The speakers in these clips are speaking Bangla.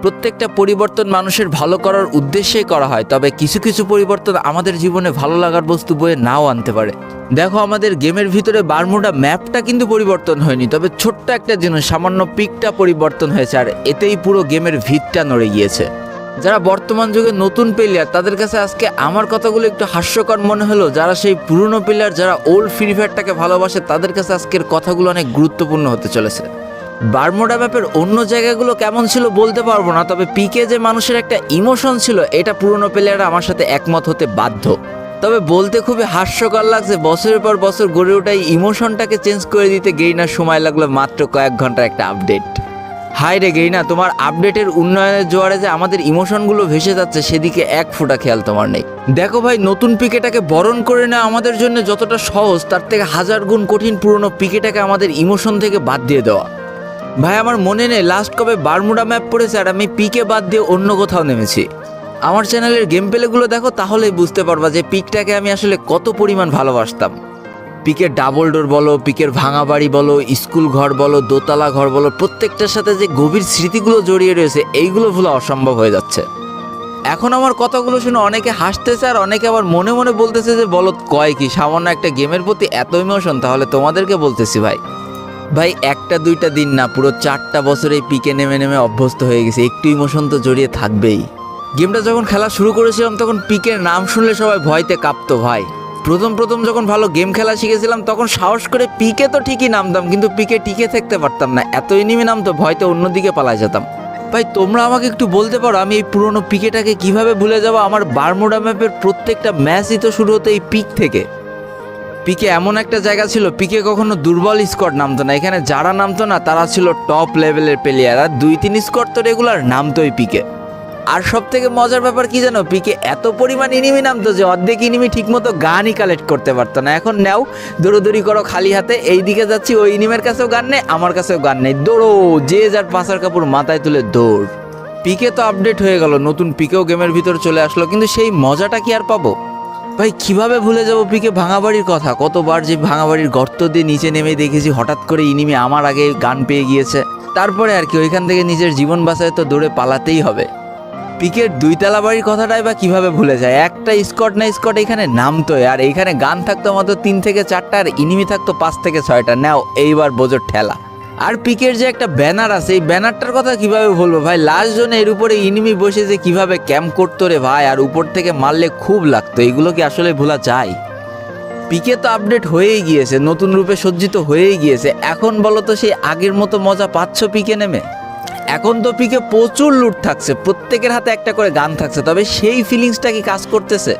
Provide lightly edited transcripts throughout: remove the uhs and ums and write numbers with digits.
প্রত্যেকটা পরিবর্তন মানুষের ভালো করার উদ্দেশ্যেই করা হয়, তবে কিছু কিছু পরিবর্তন আমাদের জীবনে ভালো লাগার বস্তু বয়ে নাও আনতে পারে। দেখো, আমাদের গেমের ভিতরে বারমুডা ম্যাপটা কিন্তু পরিবর্তন হয়নি, তবে ছোট্ট একটা জিনিস, সামান্য পিকটা পরিবর্তন হয়েছে, আর এতেই পুরো গেমের ভিতটা নড়ে গিয়েছে। যারা বর্তমান যুগে নতুন প্লেয়ার, তাদের কাছে আজকে আমার কথাগুলো একটু হাস্যকর মনে হলো। যারা সেই পুরনো প্লেয়ার, যারা ওল্ড ফ্রি ফায়ারটাকে ভালোবাসে, তাদের কাছে আজকের কথাগুলো অনেক গুরুত্বপূর্ণ হতে চলেছে। বারমুডা ম্যাপের অন্য জায়গাগুলো কেমন ছিল বলতে পারবো না, তবে পিকে যে মানুষের একটা ইমোশন ছিল, এটা পুরনো প্লেয়াররা আমার সাথে একমত হতে বাধ্য। তবে বলতে খুবই হাস্যকর লাগছে, বছরের পর বছর গড়ে ওঠা ইমোশনটাকে চেঞ্জ করে দিতে গেইনার সময় লাগলো মাত্র কয়েক ঘন্টার একটা আপডেট। হাই রে গেইনা, তোমার আপডেটের উন্নয়নের জোয়ারে যে আমাদের ইমোশনগুলো ভেসে যাচ্ছে, সেদিকে এক ফোঁটা খেয়াল তোমার নেই। দেখো ভাই, নতুন পিকেটাকে বরণ করে নেওয়া আমাদের জন্য যতটা সহজ, তার থেকে হাজার গুণ কঠিন পুরনো পিকেটাকে আমাদের ইমোশন থেকে বাদ দিয়ে দেওয়া। ভাই, আমার মনে নেই লাস্ট কবে বারমুডা ম্যাপ পড়েছে আর আমি পিকে বাদ দিয়ে অন্য কোথাও নেমেছি। আমার চ্যানেলের গেম প্লেগুলো দেখো, তাহলেই বুঝতে পারবা যে পিকটাকে আমি আসলে কত পরিমাণ ভালোবাসতাম। পিকের ডাবল ডোর বলো, পিকের ভাঙা বাড়ি বলো, স্কুল ঘর বলো, দোতলা ঘর বলো, প্রত্যেকটার সাথে যে গভীর স্মৃতিগুলো জড়িয়ে রয়েছে, এইগুলো ভুলা অসম্ভব হয়ে যাচ্ছে। এখন আমার কথাগুলো শুনে অনেকে হাসতেছে, আর অনেকে আবার মনে মনে বলতেছে যে বলত কয় কি, সামান্য একটা গেমের প্রতি এত ইমোশন। তাহলে তোমাদেরকে বলতেছি ভাই একটা দুইটা দিন না, পুরো 4টা বছর এই পিকে নেমে নেমে অভ্যস্ত হয়ে গেছে। একটু ইমোশন তো জড়িয়ে থাকবেই। গেমটা যখন খেলা শুরু করেছিলাম, তখন পিকের নাম শুনলে সবাই ভয়তে কাঁপতো ভাই। প্রথম যখন ভালো গেম খেলা শিখেছিলাম, তখন সাহস করে পিকে তো ঠিকই নামতাম, কিন্তু পিকে টিকে থাকতে পারতাম না। এত এনিমি নামতো, ভয়তে অন্যদিকে পালায় যেতাম। ভাই, তোমরা আমাকে একটু বলতে পারো, আমি এই পুরনো পিকেটাকে কিভাবে ভুলে যাবো? আমার বারমুডা ম্যাপের প্রত্যেকটা ম্যাচই তো শুরু হতো এই পিক থেকে। পিকে এমন একটা জায়গা ছিল, পিকে কখনো দুর্বল স্কোয়াড নামতো না। এখানে যারা নামতো না, তারা ছিল টপ লেভেলের প্লেয়ার, আর 2-3 স্কোয়াড তো রেগুলার নামতোই পিকে। আর সব থেকে মজার ব্যাপার কি জানো, পিকে এত পরিমাণ ইনিমি নামতো যে অর্ধেক ইনিমি ঠিকমতো গানই কালেক্ট করতে পারতো না। এখন নেও, দৌড়োদৌড়ি করো খালি হাতে, এই দিকে যাচ্ছি, ওই ইনিমের কাছেও গান নেই, আমার কাছেও গান নেই, দৌড়ো, যে যার পাশার কাপড় মাথায় তুলে দৌড়। পিকে তো আপডেট হয়ে গেল, নতুন পিকেও গেমের ভিতর চলে আসলো, কিন্তু সেই মজাটা কি আর পাবো? ভাই, কিভাবে ভুলে যাবো পিকে ভাঙা বাড়ির কথা? কতবার যে ভাঙা বাড়ির গর্ত দিয়ে নিচে নেমে দেখেছি, হঠাৎ করে ইনিমি আমার আগে গান পেয়ে গিয়েছে। তারপরে আর কি, ওইখান থেকে নিজের জীবন বাঁচায় তো দৌড়ে পালাতেই হবে। পিকের 2তলা বাড়ির কথাটাই বা কিভাবে ভুলে যায়? একটা স্কট না স্কট এখানে নামতোই, আর এইখানে গান থাকতো মাত্র 3 থেকে 4টা, আর ইনিমি থাকতো 5 থেকে 6টা। নাও এইবার বোঝোর ঠেলা। আর পিকের যে একটা ব্যানার আছে, এই ব্যানারটার কথা কিভাবে বলবো ভাই? লাস্ট জোনে এর উপরে ইনিমি বসে যে কিভাবে ক্যাম্প করতো রে ভাই, আর উপর থেকে মারলে খুব লাগতো। এগুলো কি আসলে ভোলা যায়? পিকে তো আপডেট হয়েই গিয়েছে, নতুন রূপে সজ্জিত হয়েই গিয়েছে। এখন বলো তো, সেই আগের মতো মজা পাচ্ছ পিকে নেমে? এখন তো পিকে প্রচুর লুট থাকছে, প্রত্যেকের হাতে একটা করে গান থাকছে, তবে সেই ফিলিংসটা কি কাজ করতেছে?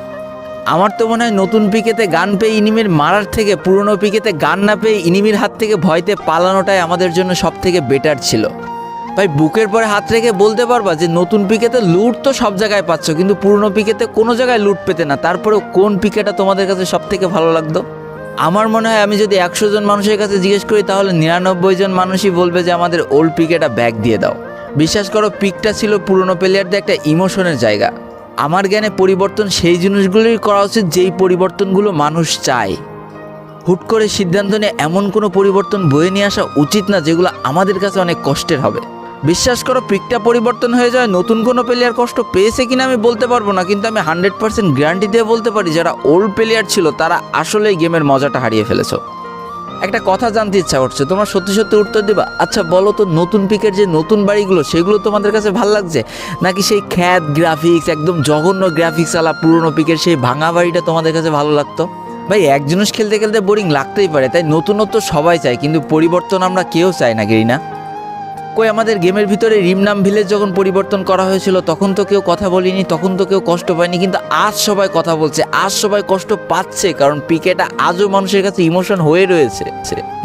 আমার তো মনে হয় নতুন পিকেতে গান পেয়ে ইনিমির মারার থেকে পুরনো পিকেতে গান না পেয়ে ইনিমির হাত থেকে ভয়তে পালানোটাই আমাদের জন্য সব থেকে বেটার ছিল। ভাই, বুকের পরে হাত রেখে বলতে পারবা যে নতুন পিকেতে লুট তো সব জায়গায় পাচ্ছ, কিন্তু পুরনো পিকেতে কোনো জায়গায় লুট পেতে না। তারপরেও কোন পিকেটা তোমাদের কাছে সব থেকে ভালো লাগতো? আমার মনে হয় আমি যদি 100 জন মানুষের কাছে জিজ্ঞেস করি, তাহলে 99 জন মানুষই বলবে যে আমাদের ওল্ড পিকেটা ব্যাক দিয়ে দাও। বিশ্বাস করো, পিকটা ছিল পুরনো প্লেয়ারদের একটা ইমোশনের জায়গা। আমার জ্ঞানে পরিবর্তন সেই জিনিসগুলোই করা উচিত যেই পরিবর্তনগুলো মানুষ চায়। হুট করে সিদ্ধান্ত নিয়ে এমন কোনো পরিবর্তন বয়ে নিয়ে আসা উচিত না যেগুলো আমাদের কাছে অনেক কষ্টের হবে। বিশ্বাস করো, পিকটা পরিবর্তন হয়ে যায়, নতুন কোনো প্লেয়ার কষ্ট পেয়েছে কিনা আমি বলতে পারবো না, কিন্তু আমি 100% গ্যারান্টি দিয়ে বলতে পারি, যারা ওল্ড প্লেয়ার ছিল তারা আসলেই গেমের মজাটা হারিয়ে ফেলেছো। একটা কথা জানতে ইচ্ছা করছে, তোমরা সত্যি সত্যি উত্তর দিবা? আচ্ছা বলো তো, নতুন পিকের যে নতুন বাড়িগুলো, সেগুলো তোমাদের কাছে ভালো লাগছে, নাকি সেই খ্যাত গ্রাফিক্স, একদম জঘন্য গ্রাফিক্স আলা পুরনো পিকের সেই ভাঙা বাড়িটা তোমাদের কাছে ভালো লাগতো? ভাই, এক জিনিস খেলতে খেলতে বোরিং লাগতেই পারে, তাই নতুনত্ব সবাই চায়, কিন্তু পরিবর্তন আমরা কেউ চাই না, গেরিনা। কই, আমাদের গেমের ভিতরে রিমনাম ভিলেজ যখন পরিবর্তন করা হয়েছিল, তখন তো কেউ কথা বলিনি, তখন তো কেউ কষ্ট পায়নি, কিন্তু আজ সবাই কথা বলছে, আজ সবাই কষ্ট পাচ্ছে, কারণ পিকেটা আজও মানুষের কাছে ইমোশন হয়ে রয়েছে।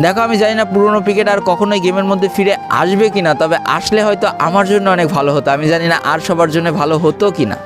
দেখো, আমি জানি না পুরনো পিকেটা আর কখনোই গেমের মধ্যে ফিরে আসবে কিনা, তবে আসলে হয়তো আমার জন্য অনেক ভালো হতো। আমি জানি না আর সবার জন্য ভালো হতো কিনা।